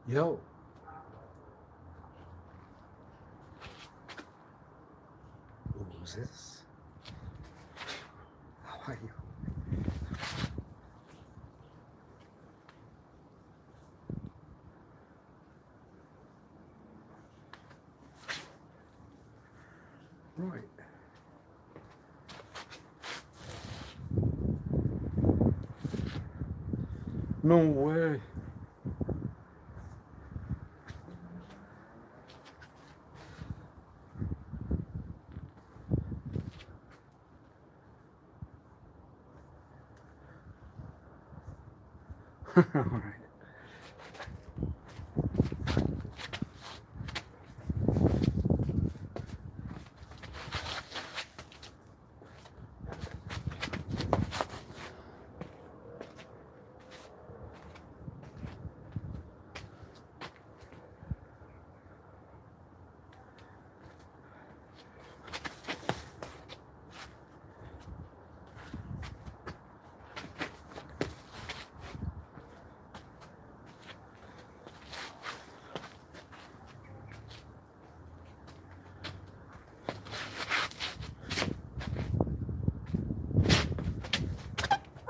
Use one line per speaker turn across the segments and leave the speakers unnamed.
Yo, who's this? How are you? Right. No way. All right.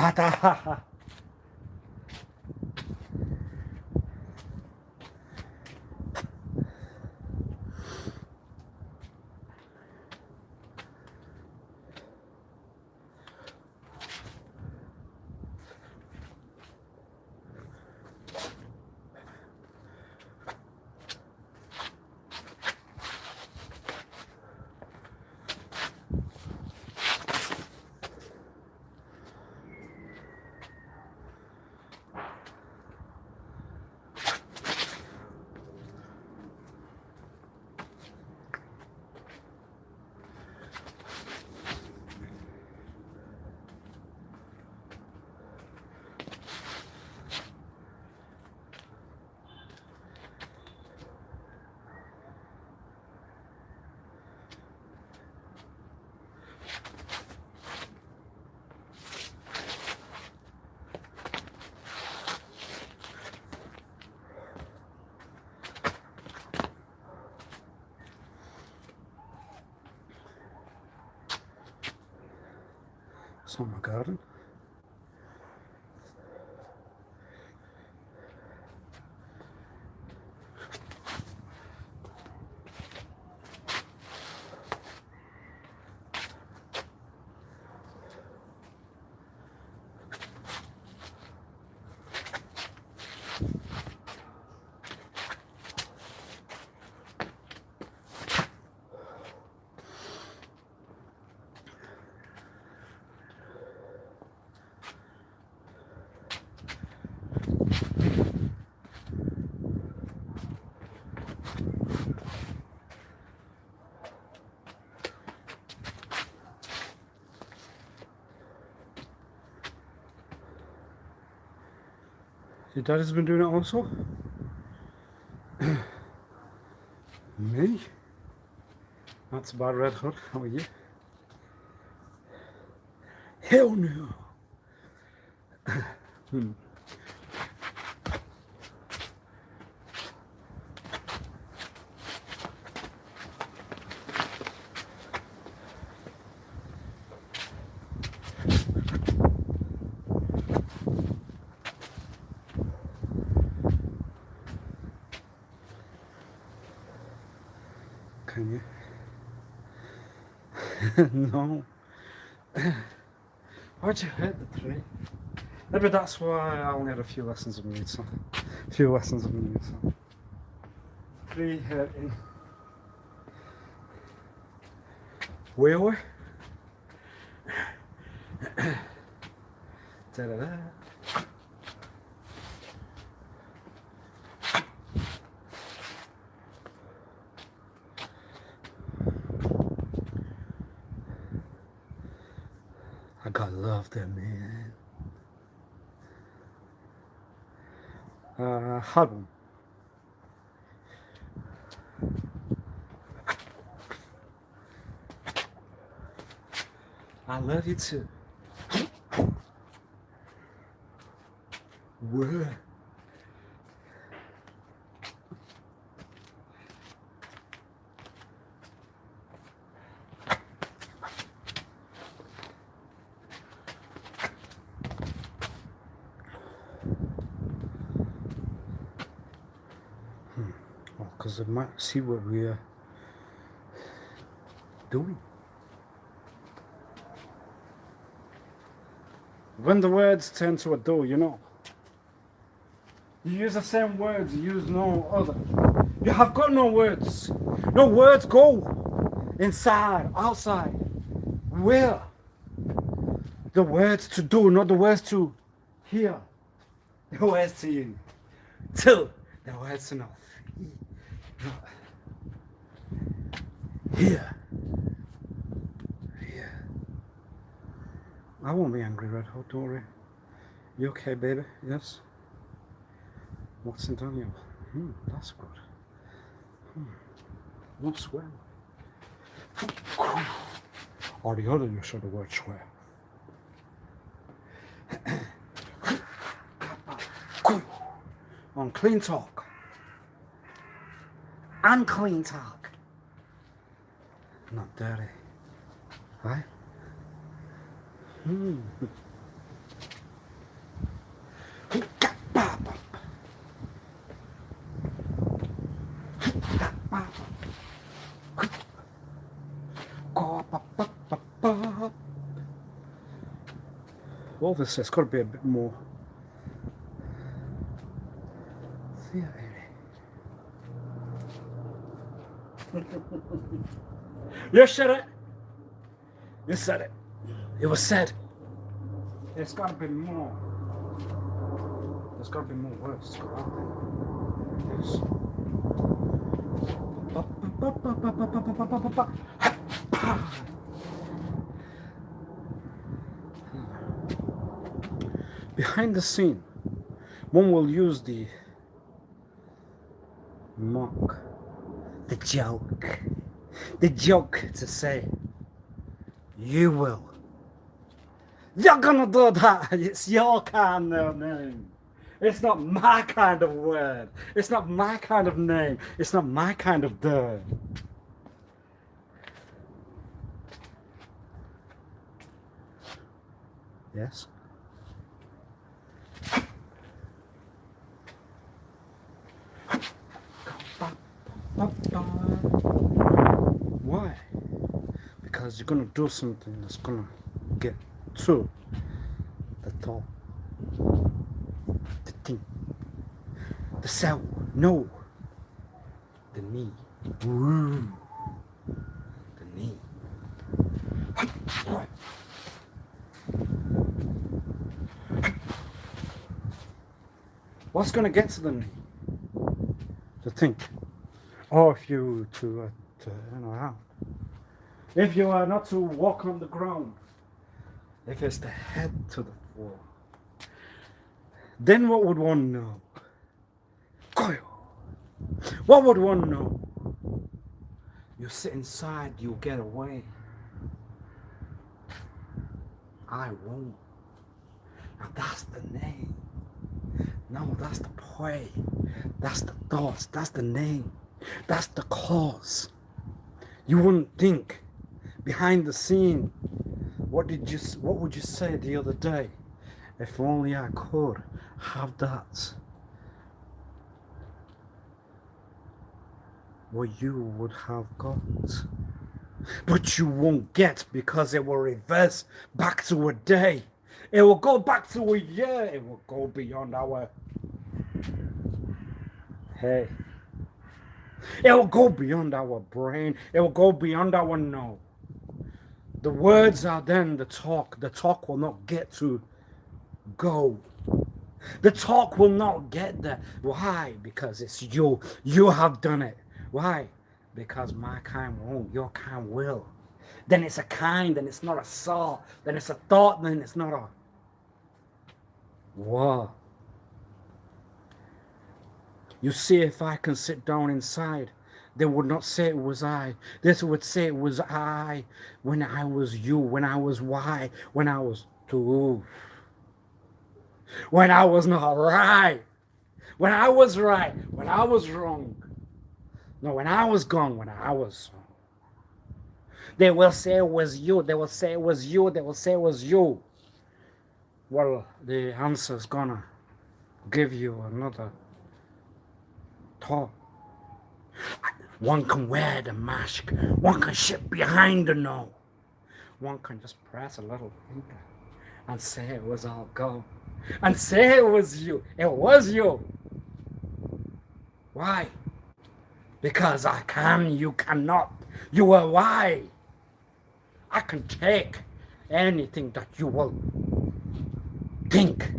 Ah, tá. It's not my garden. Your dad has been doing it also? Me? That's a bad red hood. How are you? Hell no. Can you? No. Why'd you hit the tree? Maybe that's why I only had a few lessons of mood song. A few lessons of mood song. Tree hitting. Wheeler. Da-da-da. I got love there, man. Hard one. I love you too. Word. because they might see what we're doing. When the words turn to a do, you know, you use the same words, you use no other. You have got no words. No words go inside, outside. Where? The words to do, not the words to hear. The words to you. Till the words to know. Here. Here. I won't be angry, Red Hot, don't worry. You okay, baby? Yes? What's in Daniel? That's good. No swear. Or the other use of the word swear. On clean talk. Unclean talk. Not dirty. Right? Obviously, it's got to be a bit more theatre. You said it. You said it. It was said. There's got to be more. There's got to be more words to go out there. Yes. Behind the scene, one will use the mock, the joke to say, you will. You're gonna do that. It's your kind of name. It's not my kind of word. It's not my kind of name. It's not my kind of dirt. Yes? Why? Because you're gonna do something that's gonna get to the top, the thing, the cell, no, the knee, the knee. What's gonna get to the knee? To think. Or if you to how? If you are not to walk on the ground, if it's the head to the floor, then what would one know? What would one know? You sit inside, you get away. I won't. Now that's the name. No, that's the play. That's the thoughts. That's the name. That's the cause. You wouldn't think behind the scene. What would you say the other day? If only I could have that. What you would have got. But you won't get because it will reverse back to a day. It will go back to a year. It will go beyond our... Hey. It will go beyond our brain. It will go beyond our know. The words are then the talk. The talk will not get to go. The talk will not get there. Why? Because it's you. You have done it. Why? Because my kind won't. Your kind will. Then it's a kind, then it's not a saw. Then it's a thought, then it's not a... What? You see, if I can sit down inside, they would not say it was I. They would say it was I when I was you, when I was why, when I was two, when I was not right, when I was right, when I was wrong. No, when I was gone, when I was... They will say it was you. They will say it was you. They will say it was you. Well, the answer's gonna give you another thought. One can wear the mask. One can sit behind the no. One can just press a little finger and say it was all go. And say it was you. It was you. Why? Because I can, you cannot. You are why. I can take anything that you will think.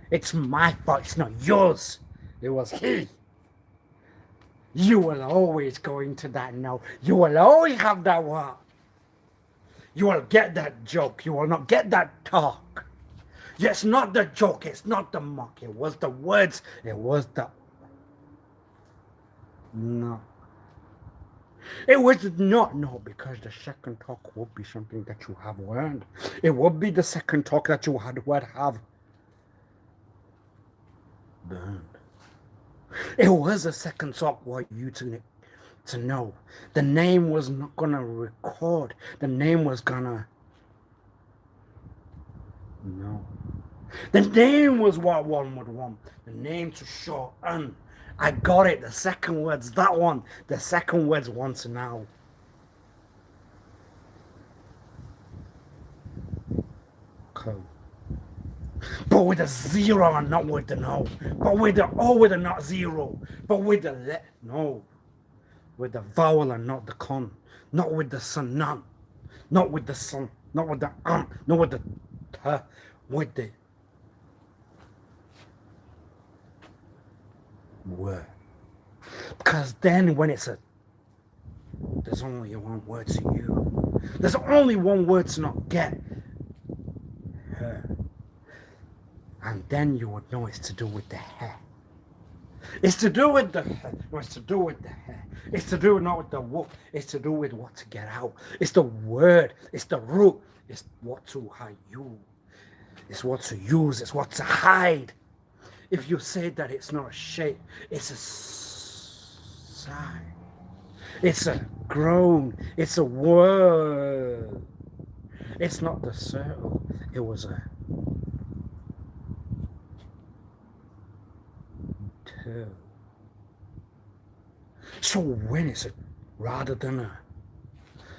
It's my fault, it's not yours. It was he. You will always go into that no. You will always have that what? You will get that joke. You will not get that talk. It's not the joke. It's not the mock. It was the words. It was the... No. It was not no, because the second talk would be something that you have learned. It would be the second talk that you would have burned. It was a second talk for you to know. The name was not gonna record. The name was gonna... No. The name was what one would want. The name to show on. I got it. The second words, that one. The second words once now. Cool. But with a zero and not with the no. But with the oh with the not zero. But with the let no. With the vowel and not the con. Not with the sun, none. Not with the sun. Not with the not with the t. With the word. Because then when it's a... There's only one word to you. There's only one word to not get her. And then you would know it's to do with the hair. It's to do with the hair. No, it's to do with the hair. It's to do not with the whoop. It's to do with what to get out. It's the word. It's the root. It's what to hide you. It's what to use. It's what to hide. If you say that it's not a shape, it's a sigh. It's a groan. It's a word. It's not the circle. It was a two. So when it's a rather than a...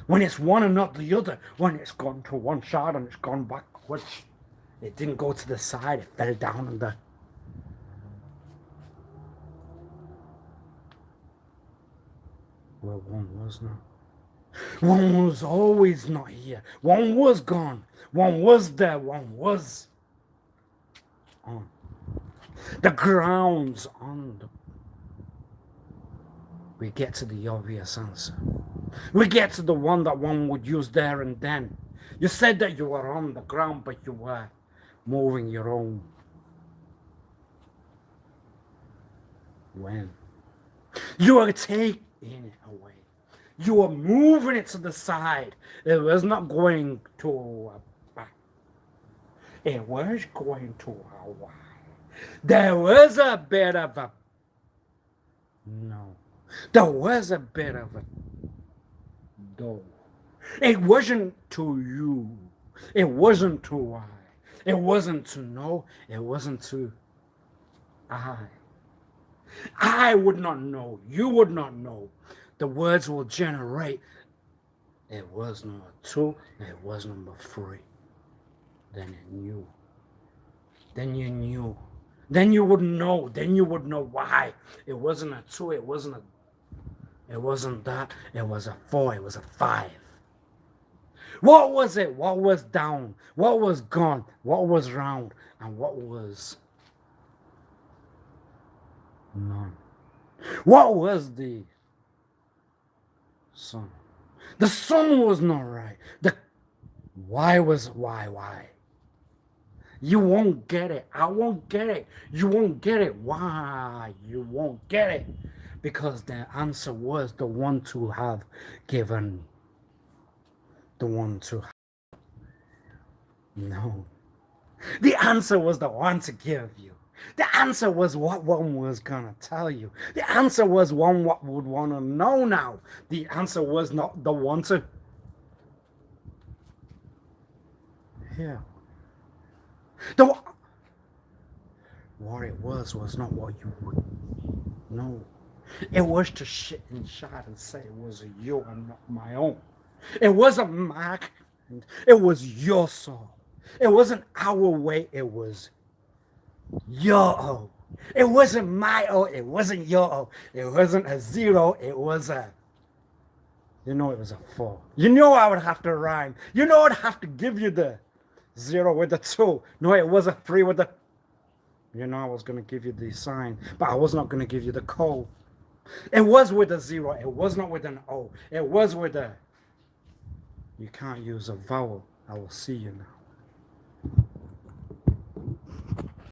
When it's one and not the other, when it's gone to one side and it's gone backwards, it didn't go to the side, it fell down on the... Well, one was not. One was always not here. One was gone. One was there. One was on. The ground's on the... We get to the obvious answer. We get to the one that one would use there and then. You said that you were on the ground, but you were moving your own. When? You are taking it away. You are moving it to the side. It was not going to a back. It was going to a wide. There was a bit of a... No. There was a bit of a... Though. It wasn't to you. It wasn't to I. It wasn't to know. It wasn't to I. I would not know. You would not know. The words will generate. It was number 2. It was number 3. Then it knew. Then you knew. Then you would know. Then you would know why. It wasn't a 2. It wasn't a... It wasn't that. It was a 4. It was a 5. What was it? What was down? What was gone? What was round? And what was none? What was the sun? The sun was not right. The why was why? You won't get it. I won't get it. You won't get it. Why? You won't get it. Because the answer was the one to have given. The one to... No. The answer was the one to give you. The answer was what one was gonna tell you. The answer was one what would want to know now. The answer was not the one to... Yeah. What it was not what you would know. It was to shit and shot and say it was you and not my own. It wasn't my kind. It was your soul. It wasn't our way. It was your own. It wasn't my own. It wasn't your own. It wasn't a zero. It was a, it was a 4. I would have to rhyme. I'd have to give you the 0 with the 2. No, it was a 3 with the, I was going to give you the sign, but I was not going to give you the code. It was with a 0. It was not with an O. It was with a, you can't use a vowel. I will see you now.